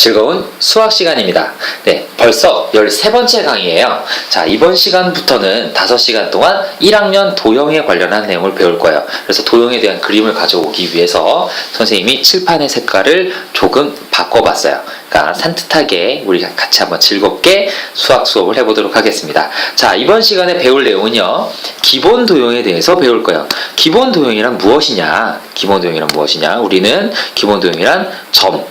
즐거운 수학 시간입니다. 네, 벌써 13번째 강의예요. 자, 이번 시간부터는 5시간 동안 1학년 도형에 관련한 내용을 배울 거예요. 그래서 도형에 대한 그림을 가져오기 위해서 선생님이 칠판의 색깔을 조금 바꿔봤어요. 그러니까 산뜻하게 우리가 같이 한번 즐겁게 수학 수업을 해보도록 하겠습니다. 자, 이번 시간에 배울 내용은요, 기본 도형에 대해서 배울 거예요. 기본 도형이란 무엇이냐? 기본 도형이란 무엇이냐? 우리는 기본 도형이란 점,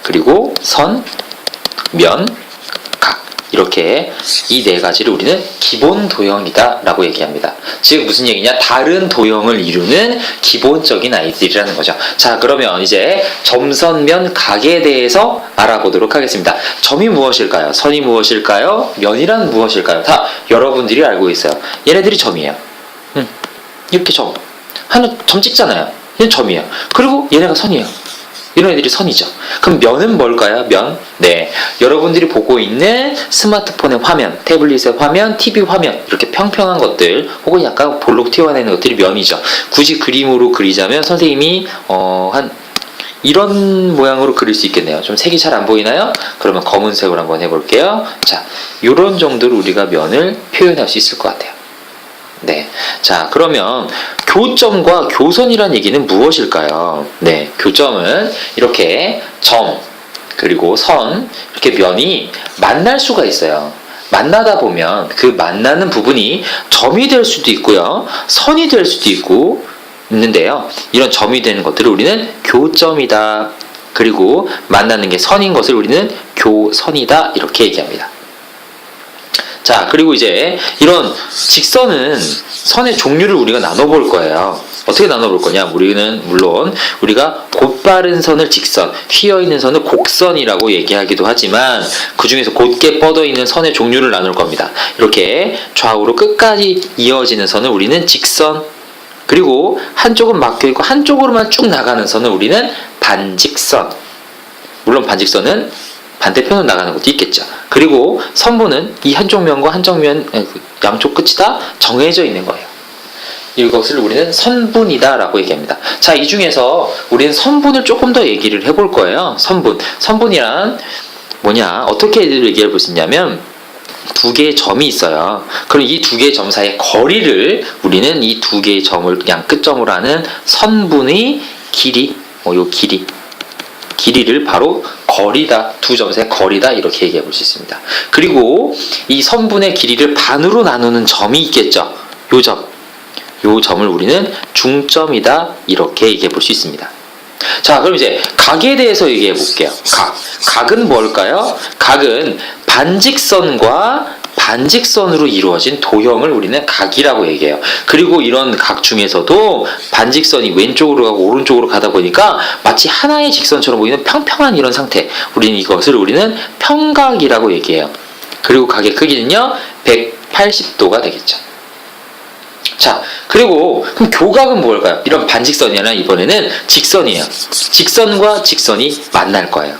그리고 선, 면, 각, 이렇게 이 네 가지를 우리는 기본 도형이다 라고 얘기합니다. 즉 무슨 얘기냐? 다른 도형을 이루는 기본적인 아이들이라는 거죠. 자, 그러면 이제 점, 선, 면, 각에 대해서 알아보도록 하겠습니다. 점이 무엇일까요? 선이 무엇일까요? 면이란 무엇일까요? 다 여러분들이 알고 있어요. 얘네들이 점이에요. 이렇게 점, 하나 점 찍잖아요. 얘는 점이에요. 그리고 얘네가 선이에요. 이런 애들이 선이죠. 그럼 면은 뭘까요? 면. 네, 여러분들이 보고 있는 스마트폰의 화면, 태블릿의 화면, TV 화면, 이렇게 평평한 것들 혹은 약간 볼록 튀어나오는 것들이 면이죠. 굳이 그림으로 그리자면 선생님이 한 이런 모양으로 그릴 수 있겠네요. 좀 색이 잘 안 보이나요? 그러면 검은색으로 한번 해볼게요. 자, 이런 정도로 우리가 면을 표현할 수 있을 것 같아요. 네, 자, 그러면 교점과 교선이란 얘기는 무엇일까요? 네, 교점은 이렇게 점, 그리고 선, 이렇게 면이 만날 수가 있어요. 만나다 보면 그 만나는 부분이 점이 될 수도 있고요, 선이 될 수도 있는데요. 이런 점이 되는 것들을 우리는 교점이다. 그리고 만나는 게 선인 것을 우리는 교선이다. 이렇게 얘기합니다. 자, 그리고 이제 이런 직선은 선의 종류를 우리가 나눠볼 거예요. 어떻게 나눠볼 거냐? 우리는 물론 우리가 곧바른 선을 직선, 휘어있는 선을 곡선이라고 얘기하기도 하지만 그 중에서 곧게 뻗어있는 선의 종류를 나눌 겁니다. 이렇게 좌우로 끝까지 이어지는 선을 우리는 직선, 그리고 한쪽은 막혀있고 한쪽으로만 쭉 나가는 선을 우리는 반직선. 물론 반직선은 반대편으로 나가는 것도 있겠죠. 그리고 선분은 이 한쪽 면과 한쪽 면, 양쪽 끝이 다 정해져 있는 거예요. 이것을 우리는 선분이다 라고 얘기합니다. 자, 이 중에서 우리는 선분을 조금 더 얘기를 해볼 거예요. 선분. 선분이란 뭐냐? 어떻게 얘기해 볼 수 있냐면, 두 개의 점이 있어요. 그럼 이 두 개의 점 사이의 거리를 우리는 이 두 개의 점을 양 끝점으로 하는 선분의 길이, 요 길이를 바로 거리다, 두 점 사이의 거리다, 이렇게 얘기해 볼 수 있습니다. 그리고 이 선분의 길이를 반으로 나누는 점이 있겠죠. 요 점을 우리는 중점이다, 이렇게 얘기해 볼 수 있습니다. 자, 그럼 이제 각에 대해서 얘기해 볼게요. 각은 뭘까요? 각은 반직선과 반직선으로 이루어진 도형을 우리는 각이라고 얘기해요. 그리고 이런 각 중에서도 반직선이 왼쪽으로 가고 오른쪽으로 가다 보니까 마치 하나의 직선처럼 보이는 평평한 이런 상태, 이것을 우리는 평각이라고 얘기해요. 그리고 각의 크기는요 180도가 되겠죠. 자, 그리고 그럼 교각은 뭘까요? 이런 반직선이 아니라 이번에는 직선이에요. 직선과 직선이 만날 거예요.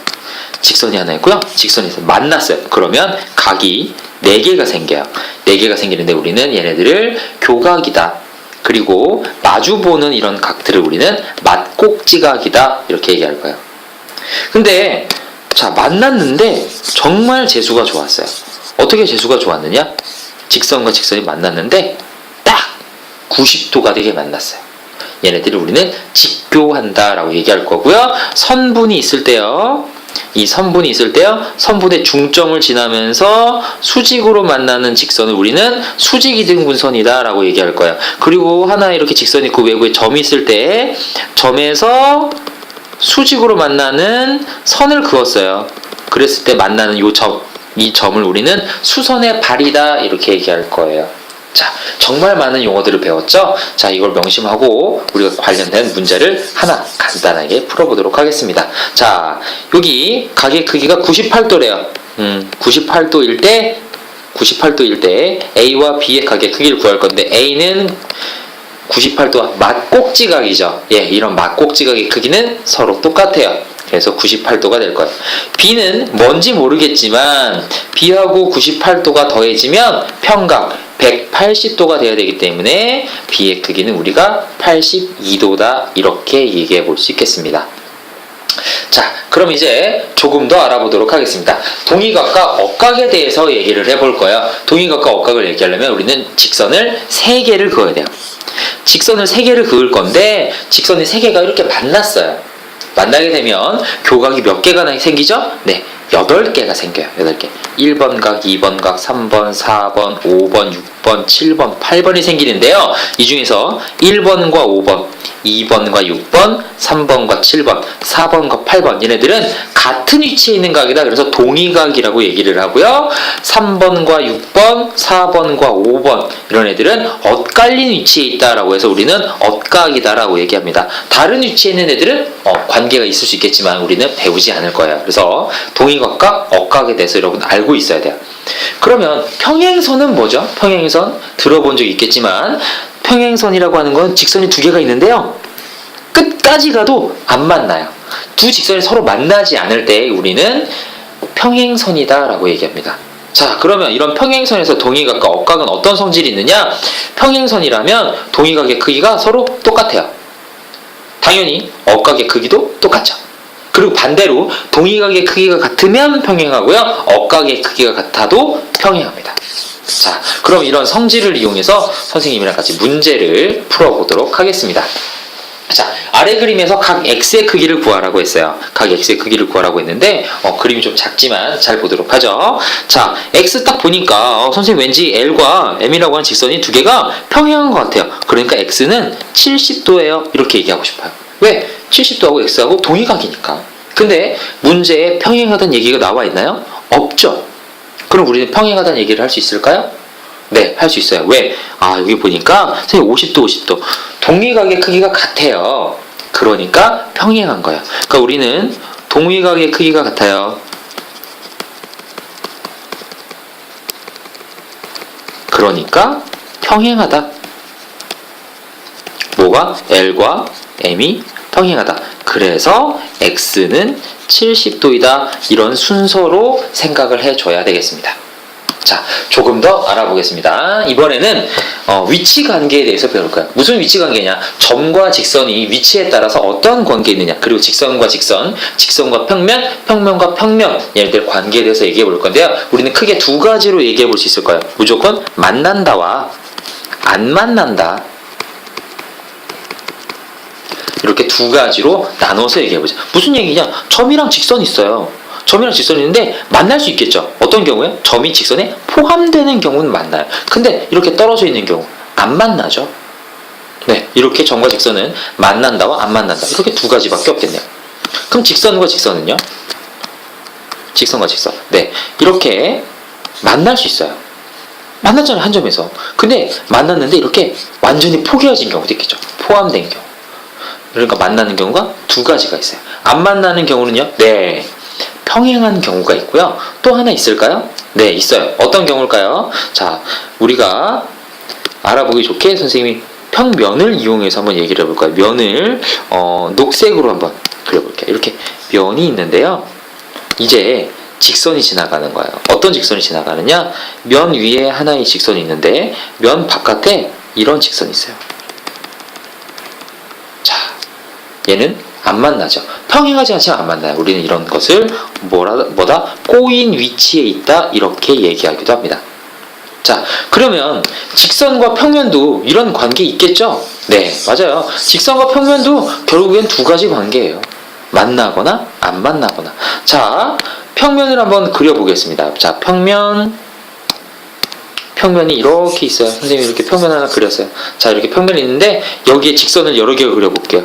직선이 하나 있고요, 직선이 만났어요. 그러면 각이 4개가 생겨요. 4개가 생기는데 우리는 얘네들을 교각이다. 그리고 마주보는 이런 각들을 우리는 맞꼭지각이다, 이렇게 얘기할 거예요. 근데 자, 만났는데 정말 재수가 좋았어요. 어떻게 재수가 좋았느냐? 직선과 직선이 만났는데 딱 90도가 되게 만났어요. 얘네들을 우리는 직교한다 라고 얘기할 거고요. 선분이 있을 때요, 이 선분이 있을 때요, 선분의 중점을 지나면서 수직으로 만나는 직선을 우리는 수직이등분선이다 라고 얘기할 거예요. 그리고 하나 이렇게 직선이 있고 외부에 점이 있을 때 점에서 수직으로 만나는 선을 그었어요. 그랬을 때 만나는 이 점을 우리는 수선의 발이다, 이렇게 얘기할 거예요. 자, 정말 많은 용어들을 배웠죠? 자, 이걸 명심하고 우리가 관련된 문제를 하나 간단하게 풀어보도록 하겠습니다. 자, 여기 각의 크기가 98도래요. 98도일 때 A와 B의 각의 크기를 구할 건데, A는 98도와 맞꼭지각이죠. 예, 이런 맞꼭지각의 크기는 서로 똑같아요. 그래서 98도가 될 거예요. B는 뭔지 모르겠지만 B하고 98도가 더해지면 평각 180도가 돼야 되기 때문에 B의 크기는 우리가 82도다, 이렇게 얘기해 볼 수 있겠습니다. 자, 그럼 이제 조금 더 알아보도록 하겠습니다. 동의각과 억각에 대해서 얘기를 해볼 거예요. 동의각과 억각을 얘기하려면 우리는 직선을 3개를 그어야 돼요. 직선을 3개를 그을 건데 직선이 3개가 이렇게 만났어요. 만나게 되면 교각이 몇 개가 생기죠? 네, 8개가 생겨요. 8개. 1번 각, 2번 각, 3번, 4번, 5번, 6번, 7번, 8번이 생기는데요. 이 중에서 1번과 5번, 2번과 6번, 3번과 7번, 4번과 8번 얘네들은 같은 위치에 있는 각이다. 그래서 동의각이라고 얘기를 하고요. 3번과 6번, 4번과 5번 이런 애들은 엇갈린 위치에 있다라고 해서 우리는 엇각이다라고 얘기합니다. 다른 위치에 있는 애들은 관계가 있을 수 있겠지만 우리는 배우지 않을 거예요. 그래서 동의각과 억각에 대해서 여러분 알고 있어야 돼요. 그러면 평행선은 뭐죠? 평행선 들어본 적 있겠지만 평행선이라고 하는 건 직선이 2개가 있는데요. 끝까지 가도 안 만나요. 두 직선이 서로 만나지 않을 때 우리는 평행선이다 라고 얘기합니다. 자, 그러면 이런 평행선에서 동의각과 억각은 어떤 성질이 있느냐? 평행선이라면 동의각의 크기가 서로 똑같아요. 당연히 억각의 크기도 똑같죠. 그리고 반대로 동의각의 크기가 같으면 평행하고요. 억각의 크기가 같아도 평행합니다. 자, 그럼 이런 성질을 이용해서 선생님이랑 같이 문제를 풀어보도록 하겠습니다. 자, 아래 그림에서 각 x의 크기를 구하라고 했어요. 각 x의 크기를 구하라고 했는데 그림이 좀 작지만 잘 보도록 하죠. 자, x 딱 보니까 선생님 왠지 l과 m이라고 하는 직선이 2개가 평행한 것 같아요. 그러니까 x는 70도예요. 이렇게 얘기하고 싶어요. 왜? 70도하고 x하고 동의각이니까. 근데 문제에 평행하다는 얘기가 나와 있나요? 없죠. 그럼 우리는 평행하다는 얘기를 할 수 있을까요? 네, 할 수 있어요. 왜? 여기 보니까 선생님 50도, 50도. 동의각의 크기가 같아요. 그러니까 평행한 거예요. 그러니까 우리는 동의각의 크기가 같아요. 그러니까 평행하다. 뭐가? L과 M이 평행하다. 그래서 X는 70도이다. 이런 순서로 생각을 해줘야 되겠습니다. 자, 조금 더 알아보겠습니다. 이번에는 위치 관계에 대해서 배울 거예요. 무슨 위치 관계냐? 점과 직선이 위치에 따라서 어떤 관계에 있느냐? 그리고 직선과 직선, 직선과 평면, 평면과 평면 얘네들 관계에 대해서 얘기해 볼 건데요. 우리는 크게 2가지로 얘기해 볼 수 있을 거예요. 무조건 만난다와 안 만난다. 이렇게 2가지로 나눠서 얘기해보자. 무슨 얘기냐? 점이랑 직선이 있어요. 점이랑 직선이 있는데 만날 수 있겠죠. 어떤 경우에? 점이 직선에 포함되는 경우는 만나요. 근데 이렇게 떨어져 있는 경우 안 만나죠. 네, 이렇게 점과 직선은 만난다와 안 만난다. 이렇게 2가지밖에 없겠네요. 그럼 직선과 직선은요? 직선과 직선. 네, 이렇게 만날 수 있어요. 만났잖아요, 한 점에서. 근데 만났는데 이렇게 완전히 포개어진 경우도 있겠죠. 포함된 경우. 그러니까 만나는 경우가 2가지가 있어요. 안 만나는 경우는요? 네, 평행한 경우가 있고요. 또 하나 있을까요? 네, 있어요. 어떤 경우일까요? 자, 우리가 알아보기 좋게 선생님이 평면을 이용해서 한번 얘기를 해볼까요? 면을 녹색으로 한번 그려볼게요. 이렇게 면이 있는데요. 이제 직선이 지나가는 거예요. 어떤 직선이 지나가느냐? 면 위에 하나의 직선이 있는데 면 바깥에 이런 직선이 있어요. 자, 얘는 안 만나죠. 평행하지 않지만 안 만나요. 우리는 이런 것을 뭐다? 꼬인 위치에 있다. 이렇게 얘기하기도 합니다. 자, 그러면 직선과 평면도 이런 관계 있겠죠? 네, 맞아요. 직선과 평면도 결국엔 2가지 관계예요. 만나거나 안 만나거나. 자, 평면을 한번 그려보겠습니다. 자, 평면이 이렇게 있어요. 선생님이 이렇게 평면 하나 그렸어요. 자, 이렇게 평면이 있는데 여기에 직선을 여러 개 그려볼게요.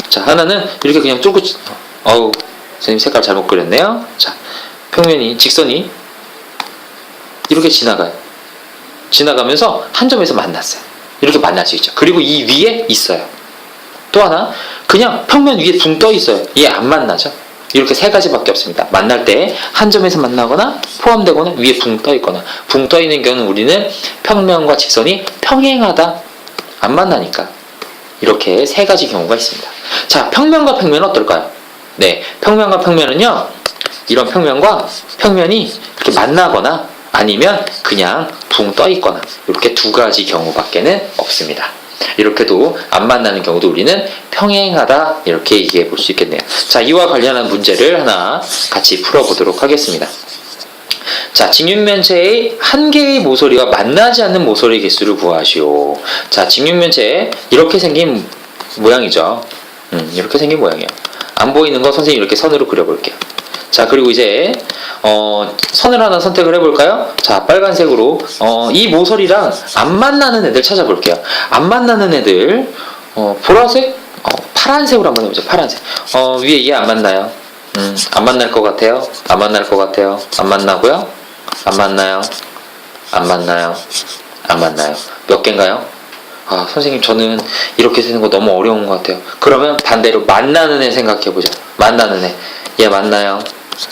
자, 하나는 이렇게 그냥 뚫고 선생님 색깔 잘못 그렸네요. 자, 직선이 이렇게 지나가요. 지나가면서 한 점에서 만났어요. 이렇게 만날 수 있죠. 그리고 이 위에 있어요. 또 하나, 그냥 평면 위에 붕 떠 있어요. 얘 안 만나죠. 이렇게 3가지밖에 없습니다. 만날 때 한 점에서 만나거나 포함되거나 위에 붕 떠 있거나. 붕 떠 있는 경우는 우리는 평면과 직선이 평행하다. 안 만나니까. 이렇게 3가지 경우가 있습니다. 자, 평면과 평면은 어떨까요? 네, 평면과 평면은요, 이런 평면과 평면이 이렇게 만나거나 아니면 그냥 붕 떠 있거나 이렇게 2가지 경우밖에는 없습니다. 이렇게도 안 만나는 경우도 우리는 평행하다 이렇게 얘기해 볼 수 있겠네요. 자, 이와 관련한 문제를 하나 같이 풀어보도록 하겠습니다. 자, 직육면체의 한 개의 모서리와 만나지 않는 모서리 개수를 구하시오. 자, 직육면체 이렇게 생긴 모양이죠. 이렇게 생긴 모양이에요. 안 보이는 거 선생님 이렇게 선으로 그려볼게요. 자, 그리고 이제 선을 하나 선택을 해볼까요? 자, 빨간색으로 이 모서리랑 안 만나는 애들 찾아볼게요. 안 만나는 애들 보라색, 파란색으로 한번 해보죠. 파란색. 위에 얘 안 만나요. 안 만날 것 같아요. 안 만날 것 같아요. 안 만나고요. 안 만나요. 안 만나요. 안 만나요. 몇 개인가요? 아, 선생님 저는 이렇게 쓰는 거 너무 어려운 것 같아요. 그러면 반대로 만나는 애 생각해보죠. 만나는 애. 얘 만나요.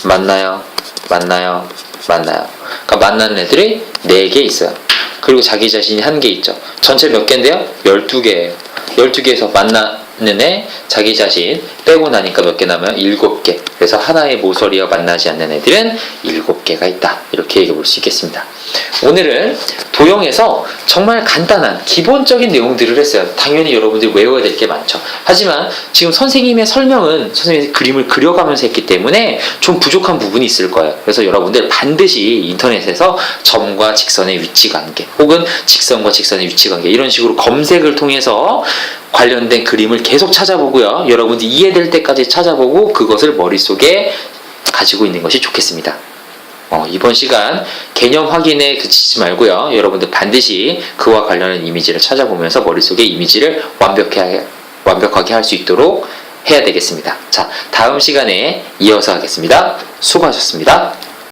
만나요. 만나요. 만나요. 그러니까 만나는 애들이 4개 있어요. 그리고 자기 자신이 1개 있죠. 전체 몇 개인데요? 12개예요. 12개에서 만나는 애, 자기 자신 빼고 나니까 몇 개 남아요? 7개. 그래서 하나의 모서리와 만나지 않는 애들은 7개가 있다. 이렇게 얘기해 볼 수 있겠습니다. 오늘은 도형에서 정말 간단한 기본적인 내용들을 했어요. 당연히 여러분들이 외워야 될 게 많죠. 하지만 지금 선생님의 설명은 선생님이 그림을 그려가면서 했기 때문에 좀 부족한 부분이 있을 거예요. 그래서 여러분들 반드시 인터넷에서 점과 직선의 위치 관계 혹은 직선과 직선의 위치 관계 이런 식으로 검색을 통해서 관련된 그림을 계속 찾아보고요. 여러분들이 이해될 때까지 찾아보고 그것을 머릿속에 가지고 있는 것이 좋겠습니다. 이번 시간 개념 확인에 그치지 말고요. 여러분들 반드시 그와 관련한 이미지를 찾아보면서 머릿속에 이미지를 완벽하게 할 수 있도록 해야 되겠습니다. 자, 다음 시간에 이어서 하겠습니다. 수고하셨습니다.